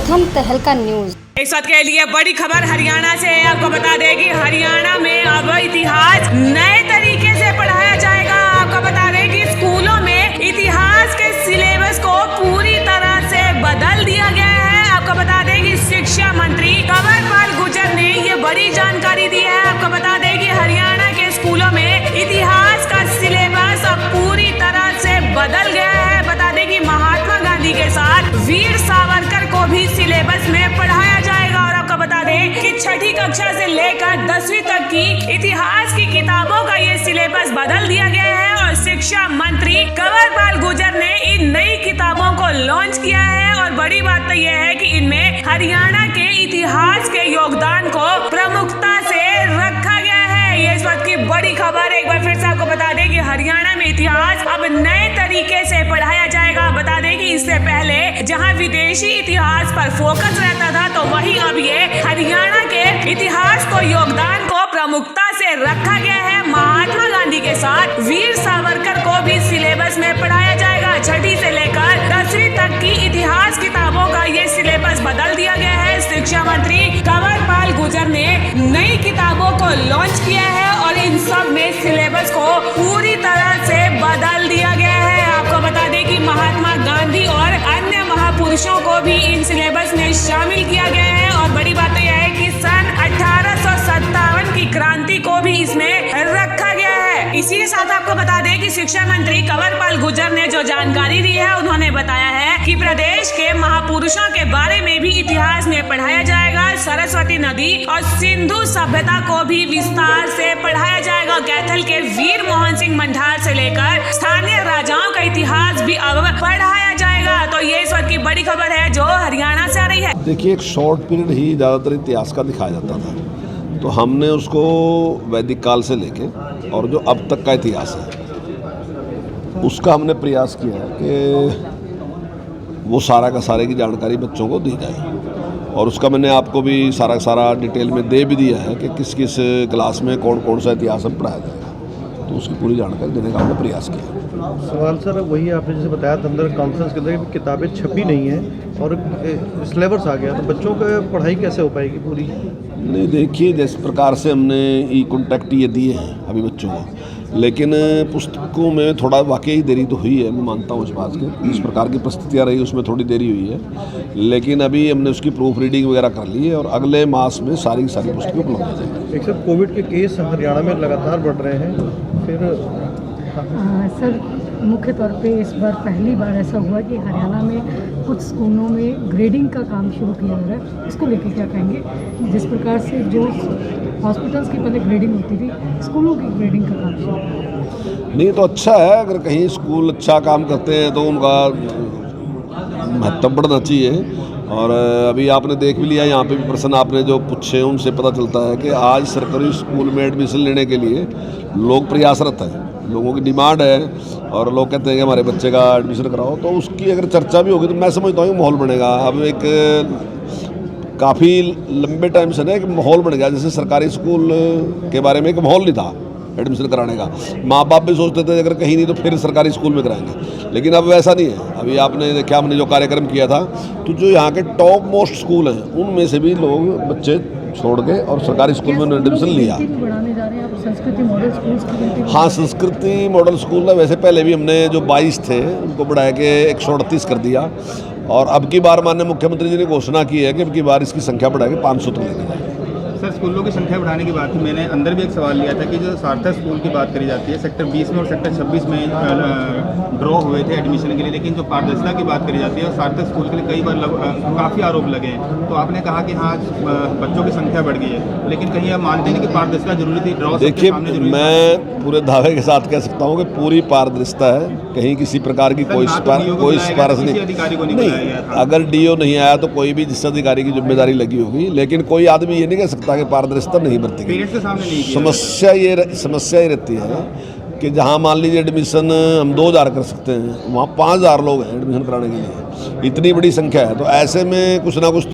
प्रथम तहलका न्यूज। इस वक्त के लिए बड़ी खबर हरियाणा से है। आपको बता दें कि हरियाणा में अब इतिहास नए तरीके से पढ़ाया जाएगा। आपको बता दें कि स्कूलों में इतिहास के सिलेबस को पूरी तरह से बदल दिया गया है। आपको बता दें कि शिक्षा मंत्री कंवरपाल गुर्जर ने ये बड़ी जानकारी दी है। आपको बता दें कि हरियाणा के स्कूलों में इतिहास का सिलेबस अब पूरी तरह से बदल गया है। बता दें कि महात्मा गांधी के साथ वीर सावरकर को भी सिलेबस में पढ़ाया जाएगा। और आपको बता दें कि छठी कक्षा से लेकर 10वीं तक की इतिहास की किताबों का ये सिलेबस बदल दिया गया है। और शिक्षा मंत्री कंवरपाल गुर्जर ने इन नई किताबों को लॉन्च किया है। और बड़ी बात तो यह है कि इनमें हरियाणा के इतिहास के योगदान को प्रमुखता से रखा गया है। ये इस वक्त की बड़ी खबर। एक बार फिर से आपको बता दें कि हरियाणा में इतिहास अब नए तरीके से पढ़ाया जाएगा। बता दें कि इससे पहले जहां विदेशी इतिहास पर फोकस रहता था, तो वहीं अब ये हरियाणा के इतिहास को योगदान को प्रमुखता से रखा गया है। महात्मा गांधी के साथ वीर सावरकर को भी सिलेबस में पढ़ाया जाएगा। छठी से लेकर 10वीं तक की इतिहास किताबों का ये सिलेबस बदल दिया गया है। शिक्षा मंत्री कंवरपाल गुर्जर ने नई किताबों को लॉन्च किया है और इन सब में सिलेबस को पूरी तरह से बदल दिया गया है। आपको बता दें कि महात्मा गांधी और अन्य महापुरुषों को भी इन सिलेबस में शामिल किया गया है। और बड़ी बात यह है कि सन 1857 की क्रांति को भी इसमें रखा गया है। इसी के साथ आपको बता दें कि शिक्षा मंत्री कंवरपाल गुर्जर ने जो जानकारी दी है, उन्होंने बताया है कि प्रदेश के महापुरुषों के बारे में भी इतिहास में पढ़ाया जाएगा। सरस्वती नदी और सिंधु सभ्यता को भी विस्तार से पढ़ाया जाएगा। कैथल के वीर मोहन सिंह मंडार से लेकर स्थानीय राजाओं का इतिहास भी अब पढ़ाया जाएगा। तो ये इस वक्त की बड़ी खबर है जो हरियाणा से आ रही है। देखिए, एक शॉर्ट पीरियड ही ज़्यादातर इतिहास का दिखाया जाता था, तो हमने उसको वैदिक काल से लेके और जो अब तक का इतिहास है उसका हमने प्रयास किया है कि वो सारा का सारे की जानकारी बच्चों को दी जाए। और उसका मैंने आपको भी सारा डिटेल में दे भी दिया है कि किस किस क्लास में कौन कौन सा इतिहास हम पढ़ाया जाएगा, तो उसकी पूरी जानकारी देने का हमने प्रयास किया। सवाल सर वही आपने जैसे बताया था अंदर कॉन्फ्रेंस के अंदर किताबें छपी नहीं हैं और सिलेबस आ गया, तो बच्चों का पढ़ाई कैसे हो पाएगी पूरी? नहीं, देखिए, जिस प्रकार से हमने ई कॉन्टैक्ट ये दिए हैं अभी बच्चों को, लेकिन पुस्तकों में थोड़ा वाकई देरी तो हुई है, मैं मानता हूँ इस बात की। जिस प्रकार की परिस्थितियाँ रही उसमें थोड़ी देरी हुई है, लेकिन अभी हमने उसकी प्रूफ रीडिंग वगैरह कर ली है और अगले मास में सारी पुस्तकें उपलब्ध हो जाएंगी। एक सर कोविड के केस हरियाणा में लगातार बढ़ रहे हैं, फिर सर मुख्य तौर पे इस बार पहली बार ऐसा हुआ कि हरियाणा में कुछ स्कूलों में ग्रेडिंग का काम शुरू किया जा रहा है, इसको लेकर क्या कहेंगे? जिस प्रकार से जो हॉस्पिटल्स की पहले ग्रेडिंग होती थी, स्कूलों की ग्रेडिंग का काम शुरू। नहीं, तो अच्छा है, अगर कहीं स्कूल अच्छा काम करते हैं तो उनका महत्व बढ़ना चाहिए। और अभी आपने देख भी लिया, यहाँ पे भी प्रश्न आपने जो पूछे उनसे पता चलता है कि आज सरकारी स्कूल में एडमिशन लेने के लिए लोग प्रयासरत हैं, लोगों की डिमांड है और लोग कहते हैं कि हमारे बच्चे का एडमिशन कराओ। तो उसकी अगर चर्चा भी होगी तो मैं समझता हूँ माहौल बनेगा। अब एक काफ़ी लंबे टाइम से ना एक माहौल बन गया, जैसे सरकारी स्कूल के बारे में एक माहौल नहीं था एडमिशन कराने का। माँ बाप भी सोचते थे अगर कहीं नहीं तो फिर सरकारी स्कूल में कराएंगे, लेकिन अब वैसा नहीं है। अभी आपने देखा, हमने जो कार्यक्रम किया था, तो जो यहाँ के टॉप मोस्ट स्कूल हैं उनमें से भी लोग बच्चे छोड़ के और सरकारी स्कूल में एडमिशन लिया। हाँ, संस्कृति मॉडल स्कूल है। वैसे पहले भी हमने जो 22 थे उनको बढ़ा के 138 कर दिया, और अब की बार माननीय मुख्यमंत्री जी ने घोषणा की है कि अब की बार इसकी संख्या बढ़ा के 500 तक लेके जाए। सर, स्कूलों की संख्या बढ़ाने की बात थी, मैंने अंदर भी एक सवाल लिया था कि जो सार्थक स्कूल की बात करी जाती है, सेक्टर 20 में और सेक्टर 26 में ड्रॉ हुए थे एडमिशन के लिए, लेकिन जो पारदर्शिता की बात करी जाती है सार्थक स्कूल के लिए कई बार काफ़ी आरोप लगे हैं। तो आपने कहा कि हाँ बच्चों की संख्या बढ़ गई है, लेकिन कहीं आप मानते हैं कि पारदर्शिता जरूरी थी? ड्रॉ देखिए, मैं पूरे दावे के साथ कह सकता हूँ कि पूरी पारदर्शिता है, कहीं किसी प्रकार की कोई सिफारिश नहीं। अगर डीओ नहीं आया तो कोई भी जिस अधिकारी की जिम्मेदारी लगी होगी, लेकिन कोई आदमी ये नहीं कह सकता कि पारदर्शिता नहीं बरती गई। समस्या ये रहती है कि जहाँ मान लीजिए एडमिशन हम 2000 कर सकते हैं, वहाँ 5000 लोग हैं एडमिशन कराने के लिए, इतनी बड़ी संख्या है। तो ऐसे में कुछ ना कुछ